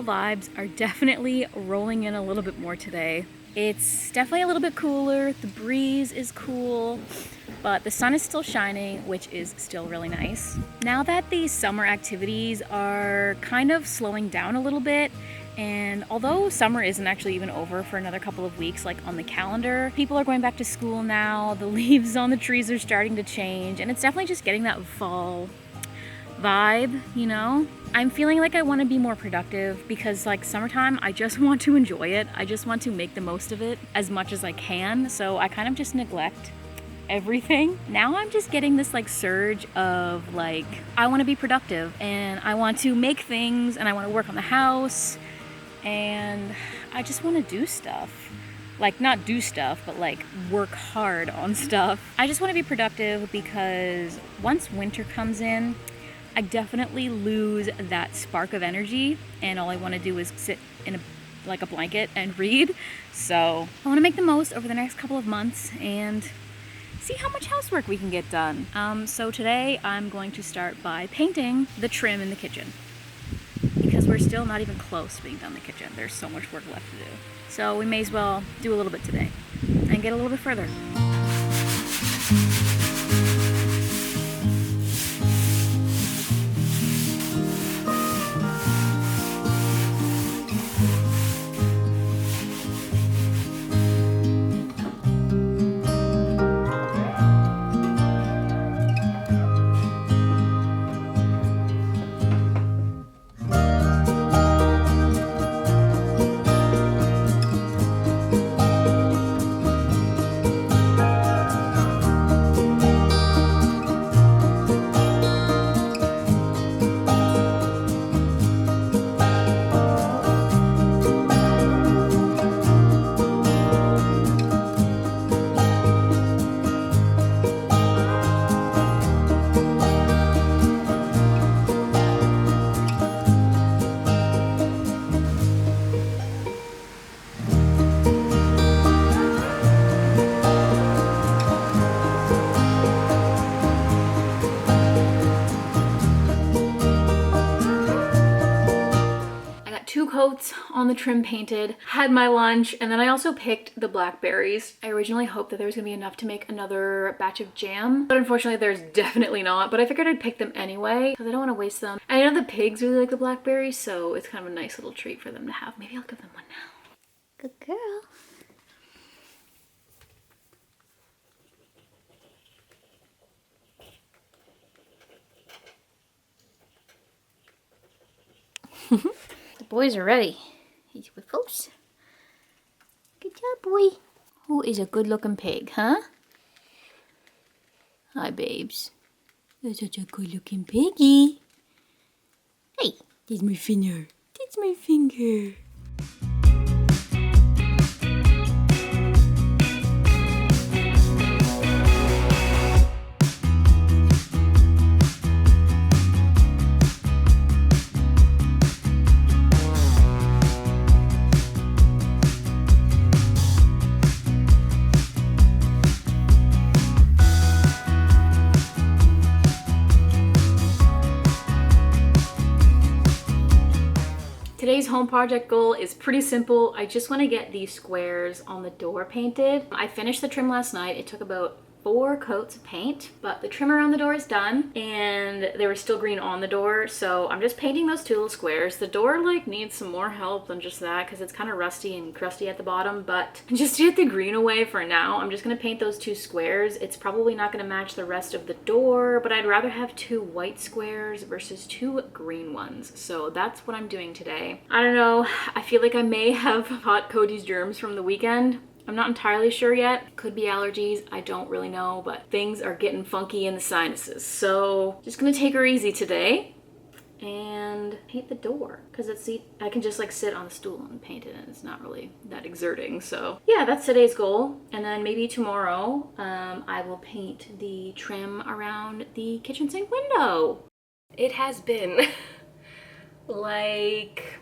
Vibes are definitely rolling in a little bit more today. It's definitely a little bit cooler, the breeze is cool, but the sun is still shining, which is still really nice. Now that the summer activities are kind of slowing down a little bit, and although summer isn't actually even over for another couple of weeks like on the calendar, people are going back to school now, the leaves on the trees are starting to change, and it's definitely just getting that fall vibe, you know? I'm feeling like I want to be more productive because like summertime, I just want to enjoy it. I just want to make the most of it as much as I can. So I kind of just neglect everything. Now I'm just getting this like surge of like, I want to be productive and I want to make things and I want to work on the house and I just want to do stuff. Like not do stuff, but like work hard on stuff. I just want to be productive because once winter comes in, I definitely lose that spark of energy and all I want to do is sit in a blanket and read. So I want to make the most over the next couple of months and see how much housework we can get done. So today I'm going to start by painting the trim in the kitchen because we're still not even close to being done in the kitchen. There's so much work left to do. So we may as well do a little bit today and get a little bit further. Coats on the trim painted, had my lunch, and then I also picked the blackberries. I originally hoped that there was gonna be enough to make another batch of jam, but unfortunately there's definitely not, but I figured I'd pick them anyway because I don't want to waste them. And I know the pigs really like the blackberries, so it's kind of a nice little treat for them to have. Maybe I'll give them one now. Good girl. The boys are ready. He's with folks. Good job, boy. Who is a good looking pig, huh? Hi, babes. You're such a good looking piggy. Hey, there's my finger. That's my finger. Today's home project goal is pretty simple. I just want to get these squares on the door painted. I finished the trim last night. It took about 4 coats of paint, but the trim around the door is done and there was still green on the door, so I'm just painting those 2 little squares. The door like needs some more help than just that because it's kind of rusty and crusty at the bottom, but just to get the green away for now, I'm just going to paint those 2 squares. It's probably not going to match the rest of the door, but I'd rather have 2 white squares versus 2 green ones, so that's what I'm doing today. I don't know, I feel like I may have caught Cody's germs from the weekend. I'm not entirely sure yet. Could be allergies, I don't really know, but things are getting funky in the sinuses. So just gonna take her easy today and paint the door, because I can just like sit on the stool and paint it, and it's not really that exerting. So yeah, that's today's goal. And then maybe tomorrow I will paint the trim around the kitchen sink window. It has been like,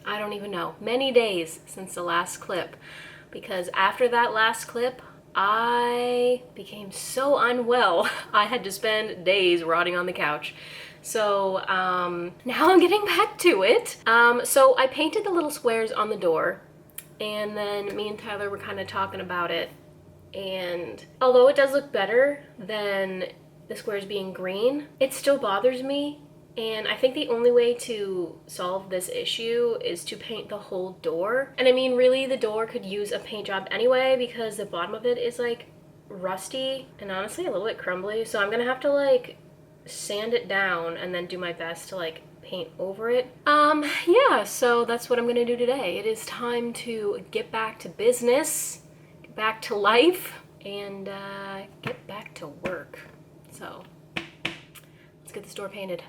I don't even know, many days since the last clip, because after that last clip I became so unwell. I had to spend days rotting on the couch. So now I'm getting back to it. So I painted the little squares on the door, and then me and Tyler were kind of talking about it. And although it does look better than the squares being green, it still bothers me. And I think the only way to solve this issue is to paint the whole door. And I mean, really, the door could use a paint job anyway, because the bottom of it is like rusty and honestly a little bit crumbly. So I'm gonna have to like sand it down and then do my best to like paint over it. Yeah, so that's what I'm gonna do today. It is time to get back to business, get back to life, and get back to work. So let's get this door painted.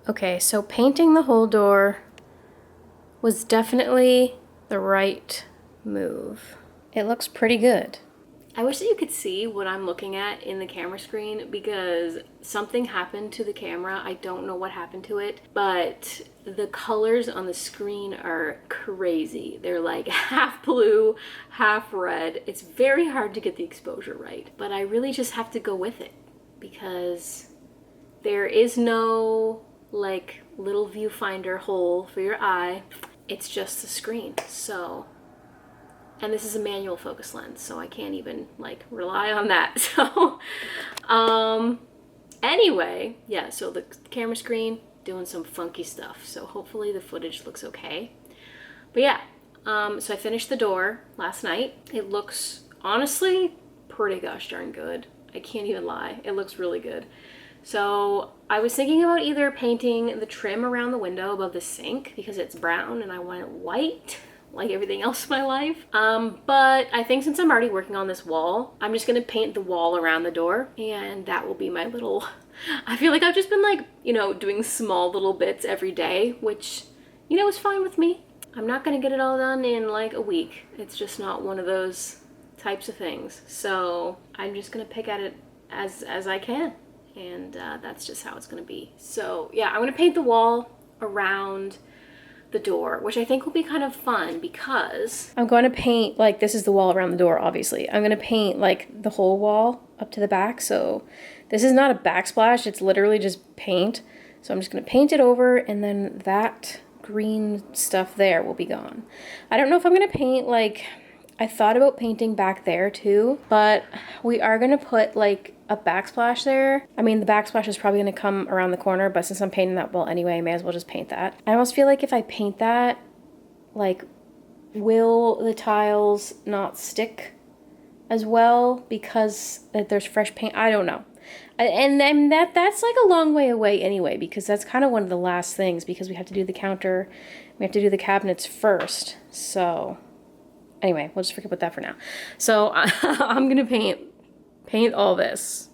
Okay, so painting the whole door was definitely the right move. It looks pretty good. I wish that you could see what I'm looking at in the camera screen, because something happened to the camera. I don't know what happened to it, but the colors on the screen are crazy. They're like half blue, half red. It's very hard to get the exposure right, but I really just have to go with it, because there is no like little viewfinder hole for your eye. It's just the screen. So, and this is a manual focus lens, so I can't even like rely on that. So anyway, yeah, so the camera screen doing some funky stuff, so hopefully the footage looks okay. But yeah, so I finished the door last night. It looks honestly pretty gosh darn good. I can't even lie, it looks really good. So I was thinking about either painting the trim around the window above the sink, because it's brown and I want it white like everything else in my life. But I think since I'm already working on this wall, I'm just gonna paint the wall around the door, and that will be my little, I feel like I've just been like, you know, doing small little bits every day, which, you know, is fine with me. I'm not gonna get it all done in like a week. It's just not one of those types of things. So I'm just gonna pick at it as I can. And that's just how it's gonna be. So yeah, I'm gonna paint the wall around the door, which I think will be kind of fun, because I'm going to paint, like, this is the wall around the door, obviously. I'm going to paint like the whole wall up to the back. So this is not a backsplash, it's literally just paint. So I'm just going to paint it over, and then that green stuff there will be gone. I don't know if I'm going to paint, like, I thought about painting back there too, but we are going to put like a backsplash there. I mean, the backsplash is probably going to come around the corner, but since I'm painting that wall anyway, I may as well just paint that. I almost feel like if I paint that, like, will the tiles not stick as well because there's fresh paint? I don't know. And then that's like a long way away anyway, because that's kind of one of the last things, because we have to do the counter, we have to do the cabinets first. So anyway, we'll just forget about that for now. So I'm gonna paint all this.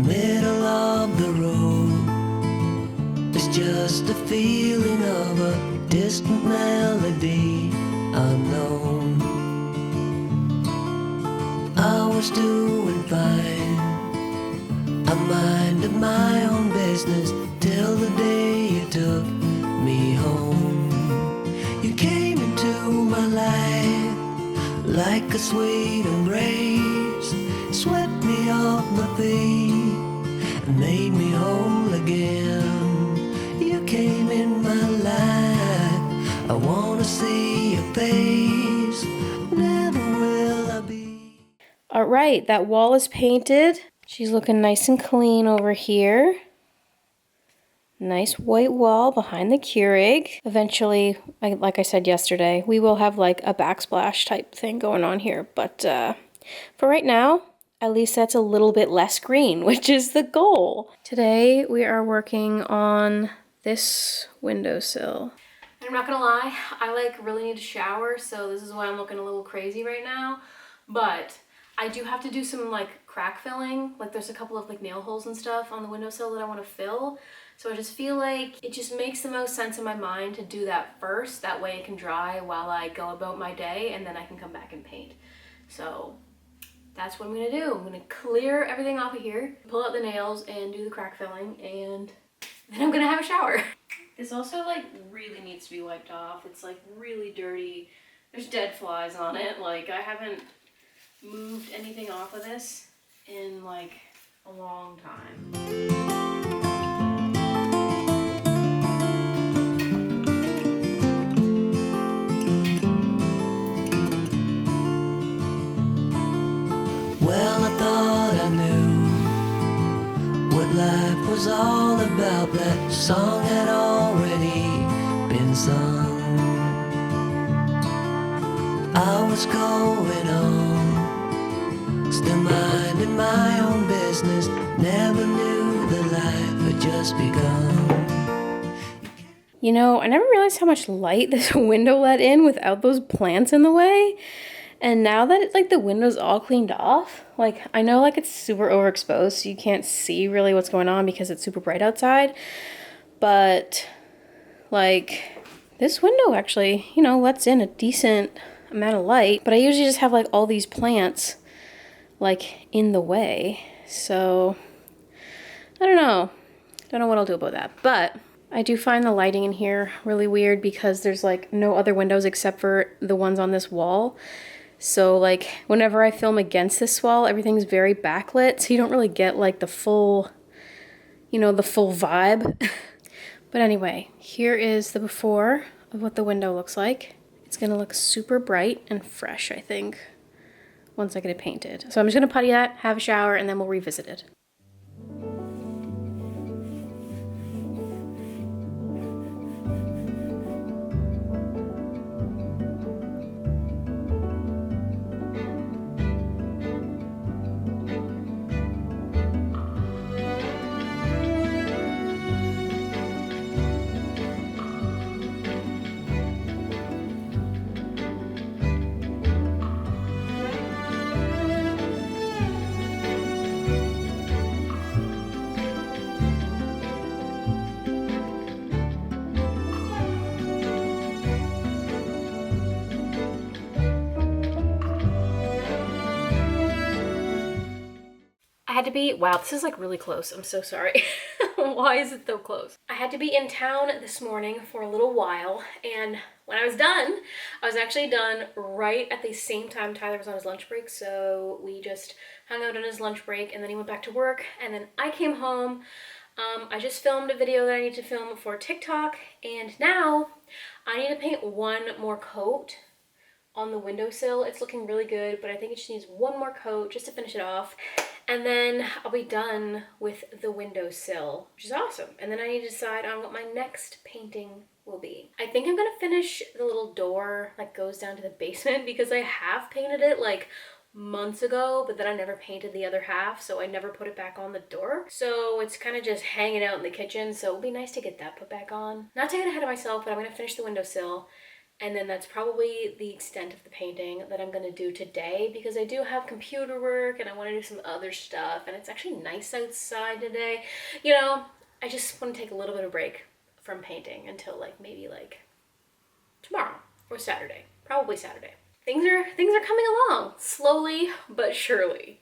Middle of the road, it's just a feeling of a distant melody unknown. I was doing fine, I minded my own business till the day you took me home. You came into my life like a sweet embrace, swept me off my feet and made me whole again. You came in my life, I wanna see your face, never will I be. All right, that wall is painted. She's looking nice and clean over here. Nice white wall behind the Keurig. Eventually, like I said yesterday, we will have like a backsplash type thing going on here. But for right now, at least that's a little bit less green, which is the goal. Today, we are working on this windowsill. I'm not gonna lie, I like really need to shower, so this is why I'm looking a little crazy right now. But I do have to do some like crack filling. Like there's a couple of like nail holes and stuff on the windowsill that I want to fill. So I just feel like it just makes the most sense in my mind to do that first. That way it can dry while I go about my day, and then I can come back and paint. So that's what I'm gonna do. I'm gonna clear everything off of here, pull out the nails and do the crack filling, and then I'm gonna have a shower. This also like really needs to be wiped off. It's like really dirty. There's dead flies on it. Like I haven't moved anything off of this in like a long time. Well, I thought I knew what life was all about. That song had already been sung. I was going on, still minding my own business. Never knew that life had just begun. You know, I never realized how much light this window let in without those plants in the way. And now that it's like the window's all cleaned off, like I know like it's super overexposed, so you can't see really what's going on because it's super bright outside. But like this window actually, you know, lets in a decent amount of light. But I usually just have like all these plants like in the way. So I don't know. Don't know what I'll do about that. But I do find the lighting in here really weird because there's like no other windows except for the ones on this wall. So like whenever I film against this wall, everything's very backlit, so you don't really get like the full, you know, the full vibe. But anyway, here is the before of what the window looks like. It's gonna look super bright and fresh, I think, once I get it painted. So I'm just gonna putty that, have a shower, and then we'll revisit it. I had to be, wow, this is like really close. I'm so sorry. Why is it so close? I had to be in town this morning for a little while, and when I was done, I was actually done right at the same time Tyler was on his lunch break. So we just hung out on his lunch break, and then he went back to work, and then I came home. I just filmed a video that I need to film for TikTok, and now I need to paint one more coat on the windowsill. It's looking really good, but I think it just needs one more coat just to finish it off. And then I'll be done with the windowsill, which is awesome. And then I need to decide on what my next painting will be. I think I'm gonna finish the little door that goes down to the basement because I have painted it like months ago, but then I never painted the other half, so I never put it back on the door. So it's kind of just hanging out in the kitchen, so it'll be nice to get that put back on. Not to get ahead of myself, but I'm gonna finish the windowsill. And then that's probably the extent of the painting that I'm gonna do today, because I do have computer work and I wanna do some other stuff, and it's actually nice outside today. You know, I just wanna take a little bit of break from painting until like maybe like tomorrow or Saturday, probably Saturday. Things are coming along slowly but surely.